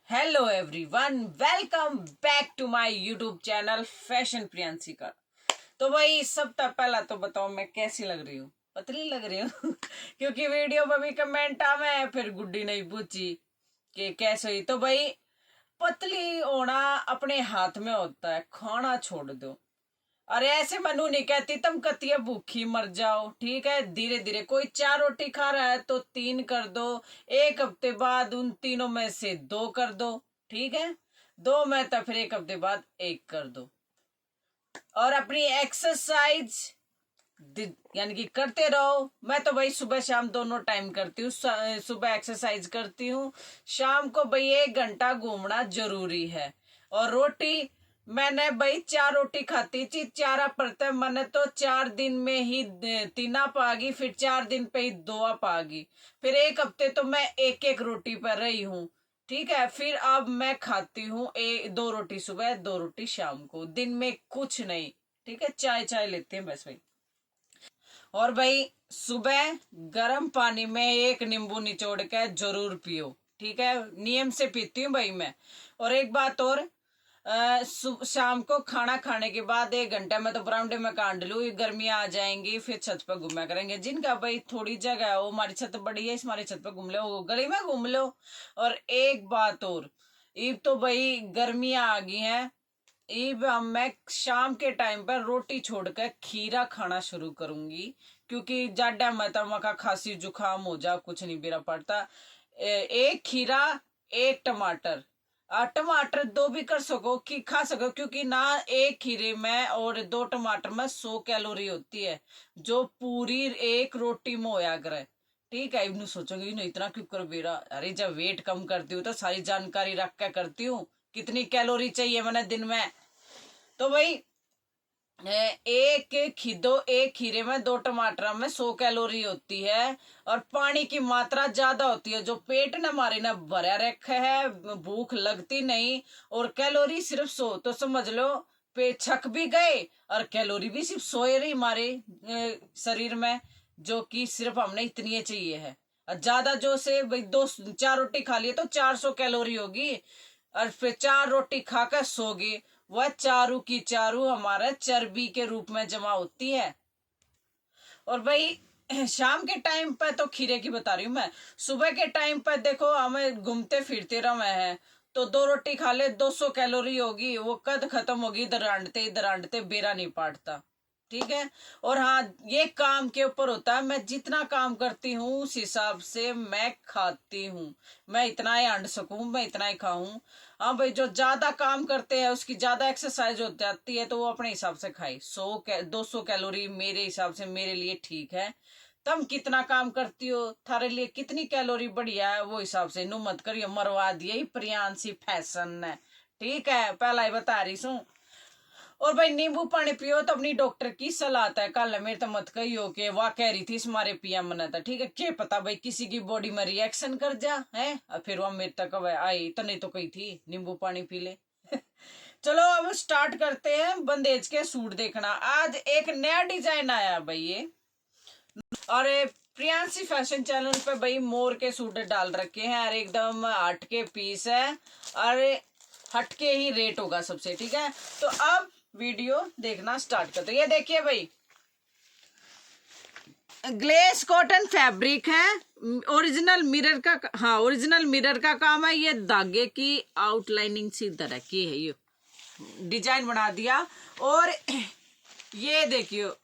Hello everyone, welcome back to my YouTube channel fashion Priyanshi का। तो भाई सबसे पहला तो बताओ मैं कैसी लग रही हूँ। पतली लग रही हूँ क्योंकि वीडियो में भी कमेंट आवे फिर गुड्डी नहीं पूछी कि कैसे हुई। तो भाई पतली होना अपने हाथ में होता है, खाना छोड़ दो। अरे ऐसे मनु नहीं कहती तुम कतिया भूखी मर जाओ, ठीक है। धीरे धीरे कोई 4 रोटी खा रहा है तो 3 कर दो, एक हफ्ते बाद उन तीनों में से 2 कर दो, ठीक है। 2 में तो फिर एक हफ्ते बाद 1 कर दो। और अपनी एक्सरसाइज यानी कि करते रहो। मैं तो भाई सुबह शाम दोनों टाइम करती हूँ। सुबह एक्सरसाइज करती हूँ, शाम को भाई 1 घंटा घूमना जरूरी है। और रोटी मैंने भाई 4 रोटी खाती थी, 4 पड़ता मैंने तो 4 दिन में ही 3 पागी, फिर 4 दिन पे ही 2 पागी। फिर एक हफ्ते तो मैं एक एक रोटी पर रही हूँ, ठीक है। फिर अब मैं खाती हूँ 2 रोटी सुबह 2 रोटी शाम को, दिन में कुछ नहीं, ठीक है। चाय चाय लेते हैं बस भाई। और भाई सुबह गर्म पानी में 1 नींबू निचोड़ के जरूर पियो, ठीक है। नियम से पीती हूँ भाई मैं। और एक बात और, शाम को खाना खाने के बाद 1 घंटा में तो बरामदे में कांड लू, गर्मियां आ जाएंगी फिर छत पर घूमा करेंगे। जिनका भाई थोड़ी जगह है वो हमारी छत बड़ी है, इस हमारी छत पर घूम लो, वो गली में घूम लो। और एक बात और, अब तो भाई गर्मियां आ गई हैं, अब मैं शाम के टाइम पर रोटी छोड़कर खीरा खाना शुरू करूंगी। क्योंकि जाडा मतमा का खांसी जुकाम हो जा कुछ नहीं बेरा पड़ता। एक खीरा, एक टमाटर, टमाटर 2 भी कर सको कि खा सको, क्योंकि ना एक खीरे में और 2 टमाटर में 100 कैलोरी होती है, जो पूरी एक रोटी में होया करे, ठीक है। इन्हें सोचोगे इन्हें इतना क्यों कर बेरा, अरे जब वेट कम करती हूँ तो सारी जानकारी रख कर करती हूँ कितनी कैलोरी चाहिए मैंने दिन में। तो भाई एक खीरे में 2 टमाटर में 100 कैलोरी होती है। और पानी की मात्रा ज्यादा होती है, जो पेट न हमारे न भरा रखा है, भूख लगती नहीं। और कैलोरी सिर्फ 100, तो समझ लो पेट छक भी गए और कैलोरी भी सिर्फ 100 ही हमारे शरीर में, जो कि सिर्फ हमने इतनी चाहिए है। और ज्यादा जो से भाई 4 रोटी खा लिए तो 400 कैलोरी होगी, और फिर 4 रोटी खाकर सोगे, वह चारू की चारू हमारा चर्बी के रूप में जमा होती है। और भाई शाम के टाइम पर तो खीरे की बता रही हूँ मैं। सुबह के टाइम पर देखो हमें घूमते फिरते रहे हैं, तो 2 रोटी खा ले 200 कैलोरी होगी, वो कद खत्म होगी दरांडते दरांडते बेरा नहीं पाटता, ठीक है। और हाँ, ये काम के ऊपर होता है, मैं जितना काम करती हूँ उस हिसाब से मैं खाती हूँ। मैं इतना ही अंड सकूं, मैं इतना ही खाऊं। हाँ भाई, जो ज्यादा काम करते हैं उसकी ज्यादा एक्सरसाइज हो जाती है, तो वो अपने हिसाब से खाए। 200 कैलोरी मेरे हिसाब से मेरे लिए ठीक है। तुम कितना काम करती हो, थारे लिए कितनी कैलोरी बढ़िया है, वो हिसाब से नु मत करियो, मरवा दिए प्रियांशी फैशन ने, ठीक है। पहला ही बता रही हूँ। और भाई नींबू पानी पियो तो अपनी डॉक्टर की सलाह है। कल मेरे तो मत कहियो कि वाह कह रही थी हमारे पीएम ने था, ठीक है। क्या पता भाई किसी की बॉडी में रिएक्शन कर जा है, और फिर वो मेरे तक आई तो नहीं तो कही थी नींबू पानी पी ले चलो अब स्टार्ट करते हैं बंदेज के सूट देखना। आज एक नया डिजाइन आया है भाई ये, और प्रियांशी फैशन चैनल पे भाई मोर के सूट डाल रखे हैं, और एकदम हट के पीस है, और हटके ही रेट होगा सबसे, ठीक है। तो अब वीडियो देखना स्टार्ट करते हैं। ये देखिए भाई, ग्लेस कॉटन फैब्रिक है, ओरिजिनल मिरर का, हाँ ओरिजिनल मिरर का काम है। ये धागे की आउटलाइनिंग सी तरह की है, ये डिजाइन बना दिया। और ये देखियो,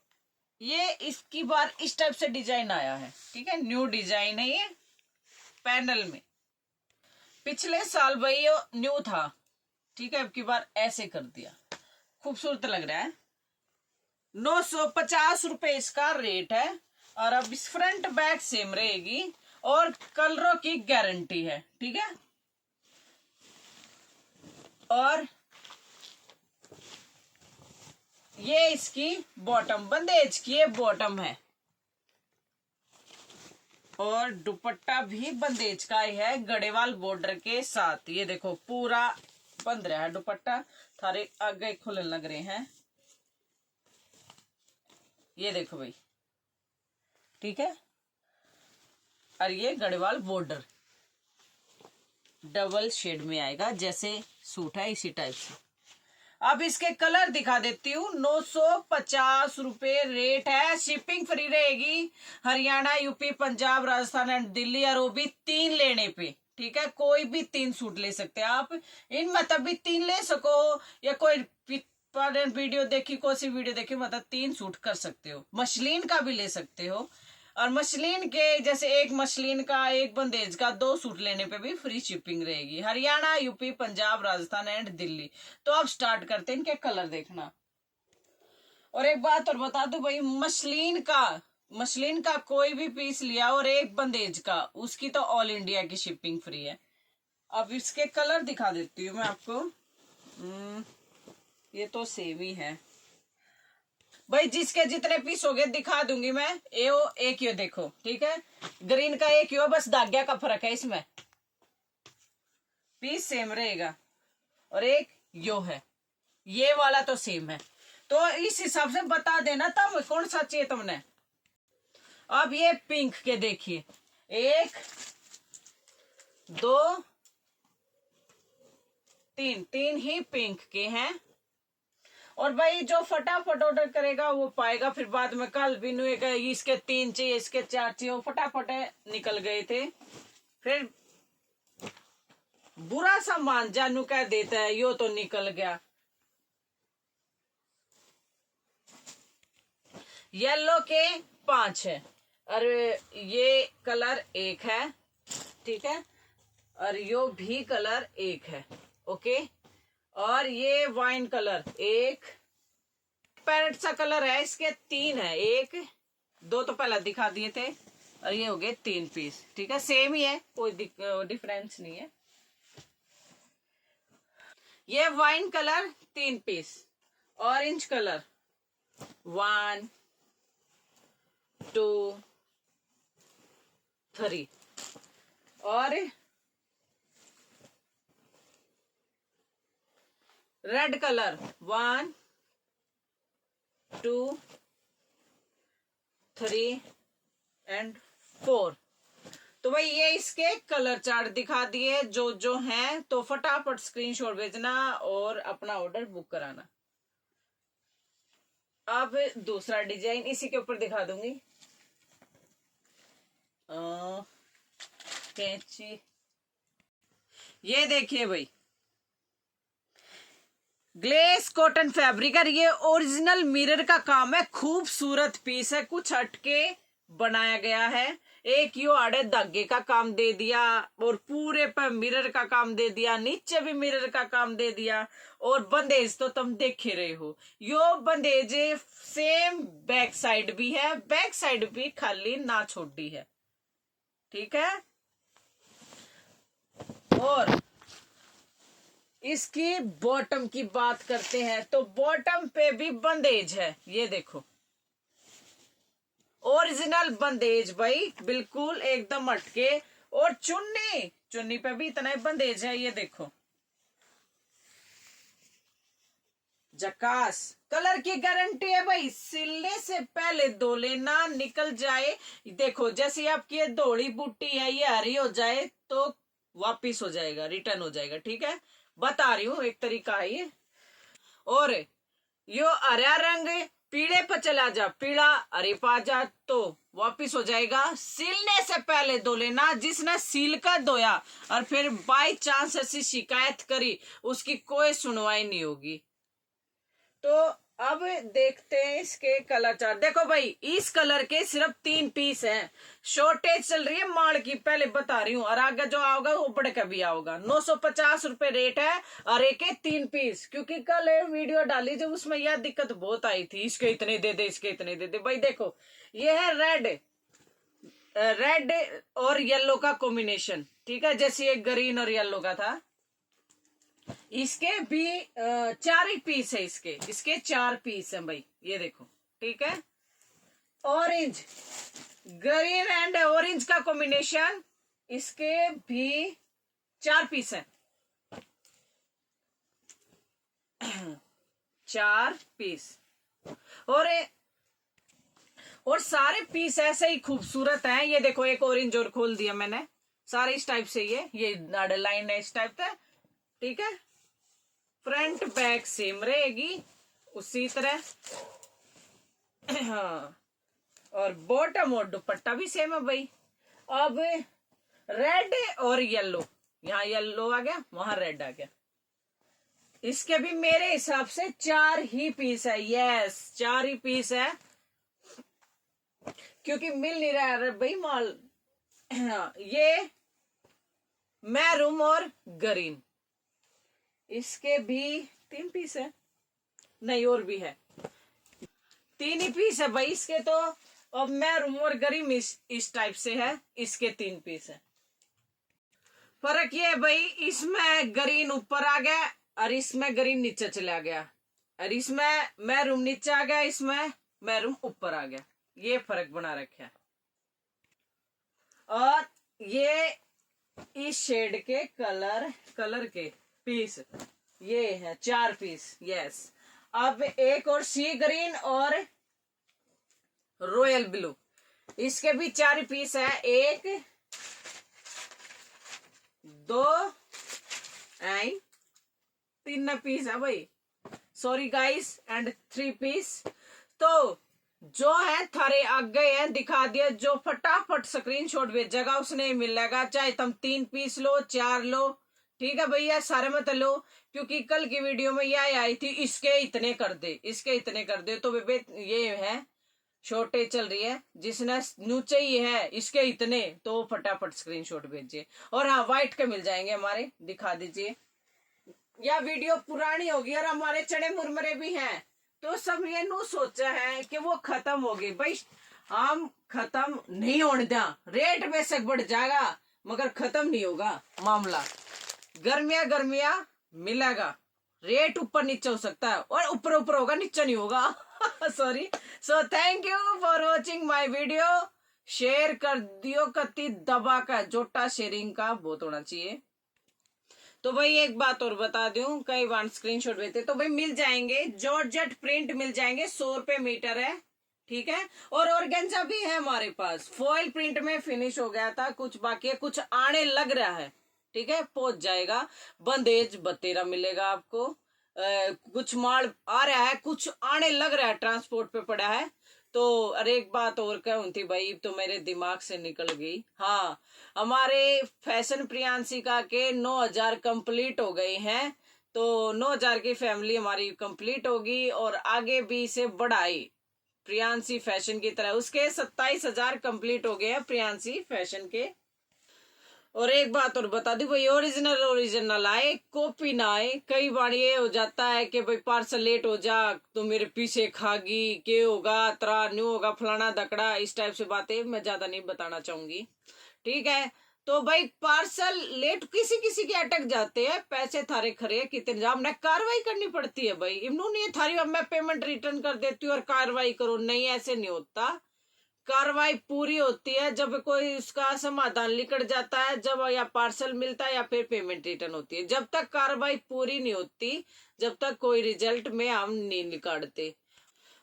ये इसकी बार इस टाइप से डिजाइन आया है, ठीक है। न्यू डिजाइन है ये पैनल में। पिछले साल भाई ये न्यू था, ठीक है। अब की बार ऐसे कर दिया, खूबसूरत लग रहा है। 950 रुपए इसका रेट है। और अब इस फ्रंट बैक सेम रहेगी, और कलरों की गारंटी है, ठीक है। और ये इसकी बॉटम, बंदेज की ये बॉटम है। और दुपट्टा भी बंदेज का ही है, गढ़ेवाल बॉर्डर के साथ। ये देखो पूरा बंद रहा है दुपट्टा, थारे आगे खुले लग रहे हैं। ये देखो भाई, ठीक है। और ये गढ़वाल बॉर्डर, डबल शेड में आएगा, जैसे सूट है इसी टाइप से। अब इसके कलर दिखा देती हूँ। 950 रुपये रेट है, शिपिंग फ्री रहेगी हरियाणा, यूपी, पंजाब, राजस्थान एंड दिल्ली, और वो भी 3 लेने पे। ठीक है, कोई भी 3 सूट ले सकते हैं आप, इन मतलब भी 3 ले सको, या कोई वीडियो देखी, कोई सी वीडियो देखी, मतलब 3 सूट कर सकते हो। मसलिन का भी ले सकते हो, और मसलिन के जैसे एक मसलिन का, एक बंदेज का 2 सूट लेने पे भी फ्री शिपिंग रहेगी हरियाणा, यूपी, पंजाब, राजस्थान एंड दिल्ली। तो अब स्टार्ट करते हैं, इनके कलर देखना। और एक बात और बता दो भाई, मसलिन का कोई भी पीस लिया और एक बंदेज का, उसकी तो ऑल इंडिया की शिपिंग फ्री है। अब इसके कलर दिखा देती हूँ मैं आपको। ये तो सेम ही है भाई, जिसके जितने पीस हो गए दिखा दूंगी मैं। एक यो देखो, ठीक है, ग्रीन का एक यो, बस धाग्या का फर्क है, इसमें पीस सेम रहेगा। और एक यो है, ये वाला तो सेम है। तो इस हिसाब से बता देना तब कौन सा चाहिए तुमने। अब ये पिंक के देखिए, 1 2 3 ही पिंक के हैं। और भाई जो फटाफट ऑर्डर करेगा वो पाएगा, फिर बाद में कल भी इसके 3 चाहिए, इसके 4 चाहिए, वो फटाफट निकल गए थे। फिर बुरा सा मान जानू कह देता है, यो तो निकल गया। येलो के 5 है, और ये कलर 1 है, ठीक है, और यो भी कलर 1 है, ओके। और ये वाइन कलर 1, पैरेट सा कलर है, इसके 3 है, 1 2 तो पहले दिखा दिए थे, और ये हो गए 3 पीस, ठीक है, सेम ही है, कोई डिफरेंस नहीं है। ये वाइन कलर 3 पीस, ऑरेंज कलर 1 2 3, और रेड कलर 1 2 3 एंड 4। तो भाई ये इसके कलर चार्ट दिखा दिए जो हैं, तो फटाफट स्क्रीनशॉट भेजना और अपना ऑर्डर बुक कराना। अब दूसरा डिजाइन इसी के ऊपर दिखा दूंगी। कैंची, ये देखिए भाई, ग्लेस कॉटन फैब्रिक है, ये ओरिजिनल मिरर का काम है, खूबसूरत पीस है, कुछ हटके बनाया गया है। एक यो आड़े धागे का काम दे दिया, और पूरे पर मिरर का काम दे दिया, नीचे भी मिरर का काम दे दिया, और बंदेज तो तुम देख ही रहे हो। यो बंदेज सेम बैक साइड भी है, बैक साइड भी खाली ना छोटी है, ठीक है। और इसकी बॉटम की बात करते हैं, तो बॉटम पे भी बंदेज है, ये देखो, ओरिजिनल बंदेज भाई, बिल्कुल एकदम हटके। और चुन्नी पे भी इतना ही बंदेज है, ये देखो, जकास। कलर की गारंटी है भाई, सिलने से पहले धो लेना, निकल जाए। देखो जैसे आपकी ये धोड़ी बूटी है, ये हरी हो जाए तो वापिस हो जाएगा, रिटर्न हो जाएगा, ठीक है, बता रही हूँ, एक तरीका है ये। और यो हरा रंग पीले पर चला जा, पीला हरे पा जा तो वापिस हो जाएगा। सिलने से पहले धो लेना, जिसने सील कर धोया और फिर बाई चांस ऐसी शिकायत करी, उसकी कोई सुनवाई नहीं होगी। तो अब देखते हैं इसके कलर चार्ट। देखो भाई, इस कलर के सिर्फ 3 पीस हैं, शॉर्टेज चल रही है माल की, पहले बता रही हूँ, और आगे जो आओगा वो बढ़ के भी आओगा। 950 रुपए रेट है, और एक 3 पीस, क्योंकि कल वीडियो डाली जब उसमें यह दिक्कत बहुत आई थी, इसके इतने दे दे, इसके इतने दे दे। भाई देखो, ये है रेड और येलो का कॉम्बिनेशन, ठीक है, जैसे ये ग्रीन और येलो का था। इसके भी 4 ही पीस है, इसके 4 पीस है भाई, ये देखो, ठीक है। ऑरेंज, ग्रीन एंड ऑरेंज का कॉम्बिनेशन, इसके भी 4 पीस है, 4 पीस। और सारे पीस ऐसे ही खूबसूरत हैं। ये देखो, एक ऑरेंज और खोल दिया मैंने, सारे इस टाइप से ये नाडल लाइन है इस टाइप का, ठीक है। फ्रंट बैक सेम रहेगी उसी तरह। हाँ, और बॉटम और दुपट्टा भी सेम है भाई। अब रेड और येलो, यहाँ येलो आ गया, वहां रेड आ गया। इसके भी मेरे हिसाब से 4 ही पीस है। यस, 4 ही पीस है, क्योंकि मिल नहीं रहा है भाई माल। ये मैरून और ग्रीन, इसके भी 3 पीस है, नहीं और भी है, 3 ही पीस है भाई इसके तो। अब मैरून और ग्रीन इस टाइप से है, इसके 3 पीस है। फर्क ये है भाई, इसमें ग्रीन ऊपर आ गया और इसमें ग्रीन नीचे चला गया, और इसमें मैरून नीचे आ गया, इसमें मैरून ऊपर आ गया। ये फर्क बना रखा है। और ये इस शेड के कलर के पीस ये है 4 पीस। यस, अब एक और सी ग्रीन और रॉयल ब्लू, इसके भी 4 पीस है। 1 2 3 पीस है भाई, सॉरी गाइस, एंड 3 पीस। तो जो है थारे आगे है दिखा दिया, जो फटाफट स्क्रीनशॉट भेजेगा उसने मिलेगा, चाहे तुम 3 पीस लो 4 लो, ठीक है भैया, सारे मत लो, क्योंकि कल की वीडियो में यह आई थी इसके इतने कर दे, इसके इतने कर दे, तो बेबे ये है शॉर्टेज चल रही है, जिसने नीचे ही है इसके इतने, तो फटाफट स्क्रीनशॉट भेजिए। और हाँ, व्हाइट के मिल जाएंगे हमारे, दिखा दीजिए। या वीडियो पुरानी होगी और हमारे चने मुरमरे भी हैं, तो सब ये नू सोचा है कि वो खत्म हो गई भाई, हम खत्म नहीं होने दिया, रेट बेशक बढ़ जाएगा मगर खत्म नहीं होगा मामला। गर्मिया मिलेगा, रेट ऊपर नीचे हो सकता है, और ऊपर ऊपर होगा नीचे नहीं होगा। Sorry. So thank you for watching my video. Share कर दियो कति दबा का, जोटा शेयरिंग का बहुत होना चाहिए। तो भाई एक बात और बता दूं, कई बार स्क्रीनशॉट भेजते, तो भाई मिल जाएंगे, जॉर्जेट प्रिंट मिल जाएंगे, 100 रुपए मीटर है, ठीक है। और ऑर्गेन्जा भी है हमारे पास, फॉइल प्रिंट में फिनिश हो गया था, कुछ बाकी है, कुछ आने लग रहा है, ठीक है, पहुंच जाएगा। बंदेज 32 मिलेगा आपको। कुछ माल आ रहा है, कुछ आने लग रहा है, ट्रांसपोर्ट पे पड़ा है। तो अरे एक बात और कहूं थी भाई, तो मेरे दिमाग से निकल गई। हाँ, हमारे फैशन प्रियांशिका के 9000 कंप्लीट हो गए हैं, तो 9000 की फैमिली हमारी कंप्लीट होगी, और आगे भी इसे बढ़ाई प्रियांशी फैशन की तरह। उसके 27,000 कंप्लीट हो गए हैं प्रियांशी फैशन के। और एक बात और बता दी भाई, ओरिजिनल आए, कॉपी ना आए। कई बार ये हो जाता है कि भाई पार्सल लेट हो जा तो मेरे पीछे खागी, के होगा तरा न्यू होगा फलाना दकड़ा, इस टाइप से बातें मैं ज्यादा नहीं बताना चाहूंगी, ठीक है। तो भाई पार्सल लेट किसी किसी के अटक जाते हैं, पैसे थारे खरे कितने हमने कार्रवाई करनी पड़ती है भाई, इमनू नहीं थारी, अब मैं पेमेंट रिटर्न कर देती हूँ और कार्रवाई करो, नहीं ऐसे नहीं होता। कार्रवाई पूरी होती है जब कोई उसका समाधान निकल जाता है, जब या पार्सल मिलता है या फिर पेमेंट रिटर्न होती है। जब तक कार्रवाई पूरी नहीं होती, जब तक कोई रिजल्ट में हम नहीं निकालते।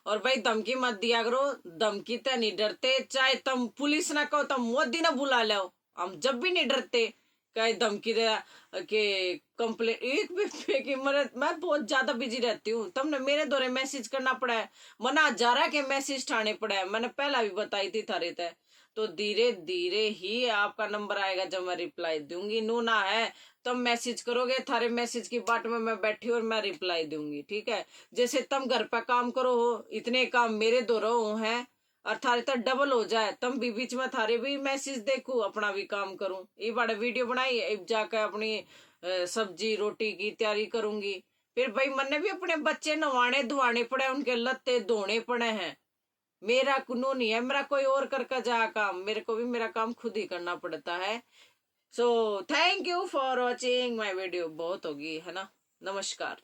और भाई धमकी मत दिया करो, धमकी तो नहीं डरते, चाहे तुम पुलिस ना कहो, तुम मोदी ना बुला लो, हम जब भी नहीं डरते। कहीं धमकी दे के कंप्लेन एक भी की मैं बहुत ज्यादा बिजी रहती हूँ, तुमने मेरे दौरे मैसेज करना पड़ा है, मना हजारा के मैसेज ठाने पड़ा है, मैंने पहला भी बताई थी थारे तय। तो धीरे धीरे ही आपका नंबर आएगा जब मैं रिप्लाई दूंगी। नू ना है तुम मैसेज करोगे, थारे मैसेज की बाट में मैं बैठी और मैं रिप्लाई दूंगी, ठीक है। जैसे तुम घर पर काम करो हो, इतने काम मेरे दो रहो हैं, और थारे तक डबल हो जाए, तुम भी बीच में थारे भी मैसेज देखू, अपना भी काम करूं। ये बड़ा वीडियो बनाई, अब जाकर अपनी सब्जी रोटी की तैयारी करूंगी। फिर भाई मैंने भी अपने बच्चे नवाने धुआने पड़े, उनके लत्ते धोने पड़े हैं। मेरा कुनो नहीं है, मेरा कोई और करके जा काम, मेरे को भी मेरा काम खुद ही करना पड़ता है। So thank you for watching my video, बहुत होगी है ना, नमस्कार।